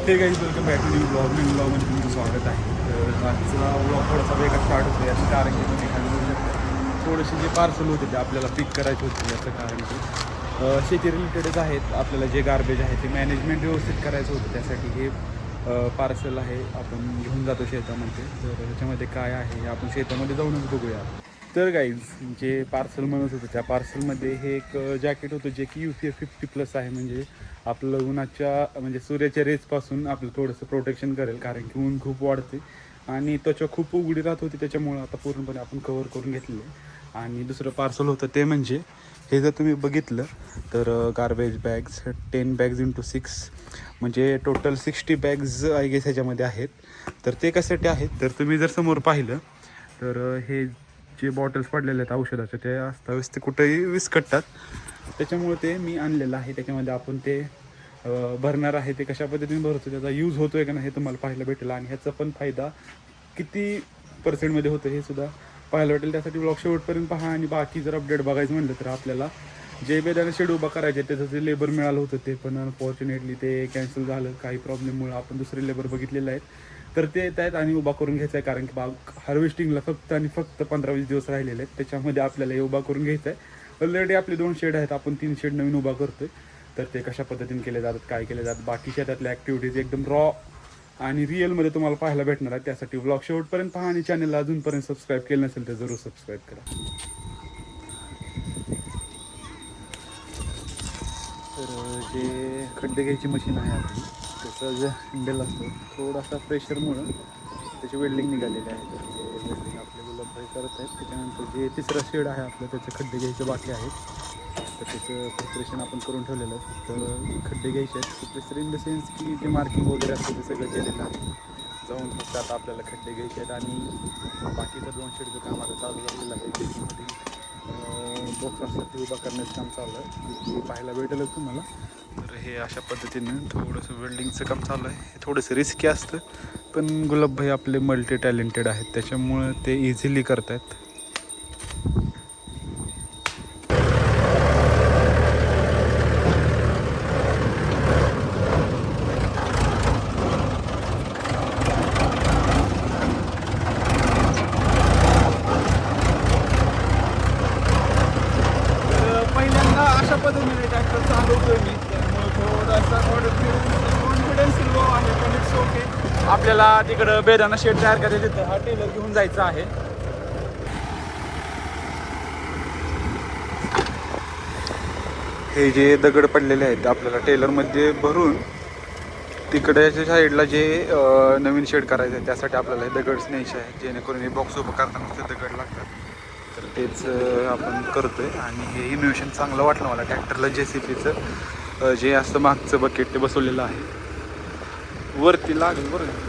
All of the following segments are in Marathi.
हे काही वेलकम बॅक टू न्यू ब्लॉगमध्ये तुमचं स्वागत आहे. तर आजचा ब्लॉग थोडासा वेगळा स्टार्ट होतो याचं कारण की तुम्ही खाली बघू शकता थोडेसे जे पार्सल होते ते आपल्याला पिक करायचे होते. याचं कारण की शेती रिलेटेडच आहेत. आपल्याला जे गार्बेज आहे ते मॅनेजमेंट व्यवस्थित करायचं होतं, त्यासाठी हे पार्सल आहे आपण घेऊन जातो शेतामध्ये. तर त्याच्यामध्ये काय आहे हे आपण शेतामध्ये जाऊनच बघूया. तर गाईज जे पार्सल म्हणत होतं त्या पार्सलमध्ये हे एक जॅकेट होतं जे की UPF 50+ आहे. म्हणजे आपलं उन्हाच्या म्हणजे सूर्याच्या रेजपासून आपलं थोडंसं प्रोटेक्शन करेल, कारण की ऊन खूप वाढते आणि त्वचा खूप उघडी राहत होती. त्याच्यामुळं आता पूर्णपणे आपण कवर करून घेतलेलं आहे. आणि दुसरं पार्सल होतं ते म्हणजे हे जर तुम्ही बघितलं तर गार्बेज बॅग्स 10 बॅग्स × 6 म्हणजे टोटल 60 बॅग्स आय गेस ह्याच्यामध्ये आहेत. तर ते कशासाठी आहेत तर तुम्ही जर समोर पाहिलं तर हे जे बॉटल्स पडलेले आहेत औषधाचे ते असतावेळेस ते कुठेही विस्कटतात. त्याच्यामुळे ते मी आणलेलं आहे. त्याच्यामध्ये आपण ते भरणार आहे. ते कशा पद्धतीने भरतो, त्याचा यूज होतो आहे का नाही हे तुम्हाला पाहायला भेटेल आणि ह्याचा पण फायदा किती पर्सेंटमध्ये होतं हे सुद्धा पाहायला भेटेल. त्यासाठी ब्लॉग शेवटपर्यंत पहा. आणि बाकी जर अपडेट बघायचं म्हटलं तर आपल्याला जे बेदाने शेड उभा करायचे त्याचं जे लेबर मिळालं होतं ते पण अनफॉर्च्युनेटली ते कॅन्सल झालं. काही प्रॉब्लेममुळे आपण दुसरे लेबर बघितलेले आहेत. तर ते येत आहेत आणि उभा करून घ्यायचं आहे, कारण की बाग हार्वेस्टिंगला फक्त आणि फक्त 15-20 दिवस राहिलेले आहेत. त्याच्यामध्ये आपल्याला हे उभा करून घ्यायचं आहे. ऑलरेडी आपले 2 शेड आहेत, आपण 3 शेड नवीन उभा करतोय. तर ते कशा पद्धतीने केले जातात, काय केले जातात, बाकी शेतातल्या ॲक्टिव्हिटीज एकदम रॉ आणि रिअलमध्ये तुम्हाला पाहायला भेटणार आहे. त्यासाठी ब्लॉग शेवटपर्यंत पहा आणि चॅनलला अजूनपर्यंत सबस्क्राईब केलं नसेल तर जरूर सबस्क्राईब करा. तर जे खड्डे घ्यायची मशीन आहे आपली, त्याचं जे हँडल असतं थोडासा प्रेशरमुळं त्याची वेल्डिंग निघालेली आहे. तर ते वेल्डिंग आपले गुलाबभाई करत आहेत. त्याच्यानंतर जे तिसरा शेड आहे आपलं त्याचे खड्डे घ्यायचे बाकी आहेत. तर त्याचं प्रिपरेशन आपण करून ठेवलेलं आहे. फक्त खड्डे घ्यायचे आहेत. प्रिपरेशन इन द सेन्स की जे मार्किंग वगैरे असतं ते सगळं केलेलं आहे. जाऊन फक्त आता आपल्याला खड्डे घ्यायचे आहेत आणि बाकीचं 2 शेडचं काम आता चालू झालेलं आहे. त्याच्यामध्ये बॉक्स असतात ते उभा करण्याचं काम चालू आहे, ते पाहायला भेटेलच तुम्हाला. तर हे अशा पद्धतीनं थोडंसं वेल्डिंगचं काम चालू आहे. हे थोडंसं रिस्की असतं, पण गुलाबभाई आपले मल्टी टॅलेंटेड आहेत त्याच्यामुळं ते इझिली करत आहेत. पहिल्यांदा अशा पद्धतीने ट्रॅक्टर चालवतोय मी, त्यामुळे थोडासा कॉन्फिडन्स लो आहे, पण इट्स ओके. आपल्याला तिकडं बेदाना शेड तयार करायचं तिथं हा टेलर घेऊन जायचा आहे. हे जे दगड पडलेले आहेत आपल्याला टेलरमध्ये भरून तिकडेच्या साईडला जे नवीन शेड करायचं आहे त्यासाठी आपल्याला हे दगडच न्यायचे आहेत, जेणेकरून हे बॉक्स उभं करताना ते दगड लागतात. तर तेच आपण करतोय. आणि हे इनोव्हेशन चांगलं वाटलं मला. ट्रॅक्टरला JCBचं जे असतं मागचं बकेट ते बसवलेलं आहे, वरती लागेल बरं.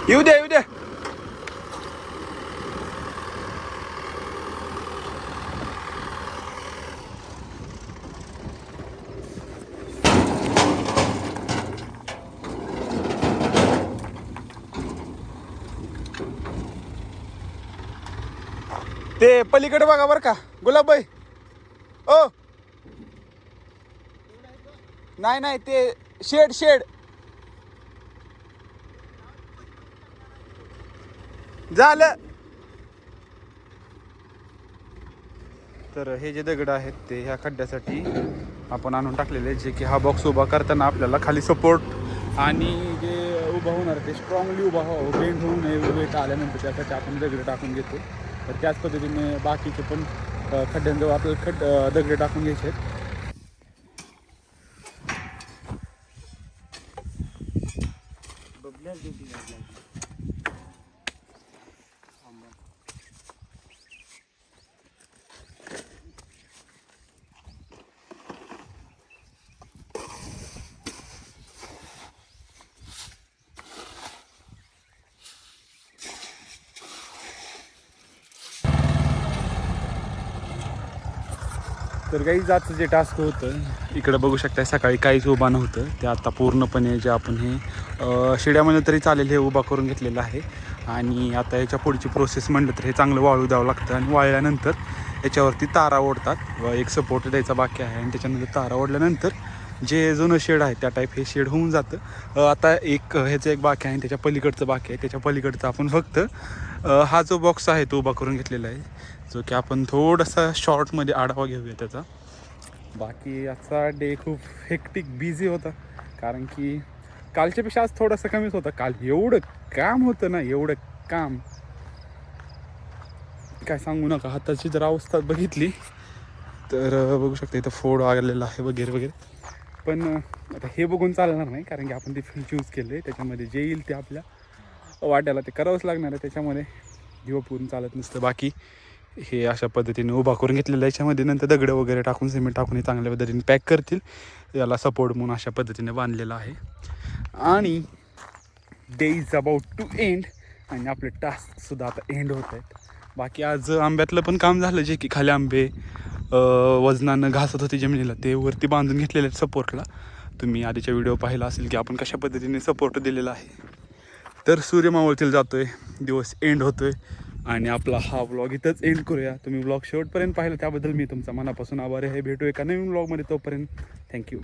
येऊ द्या येऊ द्या. ते पलीकडे बघा बरं का गुलाबभाई. ओ नाही नाही, ते शेड शेड झालं. तर हे जे दगड आहेत ते ह्या खड्ड्यासाठी आपण आणून टाकलेले, जे की हा बॉक्स उभा करताना आपल्याला खाली सपोर्ट आणि जे उभा होणार ते स्ट्रॉंगली उभा व्हावं, बेंड होऊ नये वेट आल्यानंतर, त्यासाठी आपण दगड टाकून घेतो. तर त्याच पद्धतीने बाकीचे पण खड्ड्यांजवळ आपल्याला दगड टाकून घ्यायचे आहेत. तर काही जाचं जे टास्क होतं इकडं बघू शकता, सकाळी काहीच उभा नव्हतं ते आता पूर्णपणे जे आपण हे शिड्यामध्ये तरी चालेल हे उभा करून घेतलेलं आहे. आणि आता याच्या पुढची प्रोसेस म्हणलं तर हे चांगलं वाळू द्यावं लागतं आणि वाळल्यानंतर याच्यावरती तारा ओढतात व एक सपोर्ट द्यायचा बाकी आहे आणि त्याच्यानंतर तारा ओढल्यानंतर जे जुनं शेड आहे त्या टाईप हे शेड होऊन जातं. आता एक ह्याचं एक बाकी आहे आणि त्याच्या पलीकडचं बाकी आहे. त्याच्या पलीकडचं आपण फक्त हा जो बॉक्स आहे तो उभा करून घेतलेला आहे, जो की आपण थोडासा शॉर्टमध्ये आढावा घेऊया त्याचा. बाकी आजचा डे खूप हेक्टिक बिझी होता, कारण की कालच्यापेक्षा आज थोडासा कमीच होता. काल एवढं काम होतं ना, एवढं काम काय सांगू नका. हाताची जर अवस्था बघितली तर बघू शकता इथं फोड आलेला आहे वगैरे वगैरे. पण आता हे बघून चालणार नाही, कारण की आपण ते फील्ड चूज केलं आहे, त्याच्यामध्ये जे येईल ते आपल्या वाट्याला ते करावंच लागणार आहे. त्याच्यामध्ये दिवं पूर्ण चालत नसतं. बाकी हे अशा पद्धतीने उभा करून घेतलेलं आहे. याच्यामध्ये नंतर दगडं वगैरे टाकून सिमेंट टाकून हे चांगल्या पद्धतीने पॅक करतील. याला सपोर्ट म्हणून अशा पद्धतीने बांधलेलं आहे. आणि day is about to end आणि आपले टास्कसुद्धा आता एंड होत आहेत. बाकी आज आंब्यातलं पण काम झालं, जे की खाली आंबे वजनानं घासत होते जमिनीला, ते वरती बांधून घेतलेले आहेत सपोर्टला. तुम्ही आधीच्या व्हिडिओ पाहिला असेल की आपण कशा पद्धतीने सपोर्ट दिलेला आहे. तर सूर्य मावळतील जातोय, दिवस एंड होतोय आणि आपला हा व्लॉग इथंच एंड करूया. तुम्ही व्लॉग शेवटपर्यंत पाहिलं त्याबद्दल मी तुमचा मनापासून आभारी आहे. भेटू एका नवीन व्लॉगमध्ये, तोपर्यंत थँक्यू.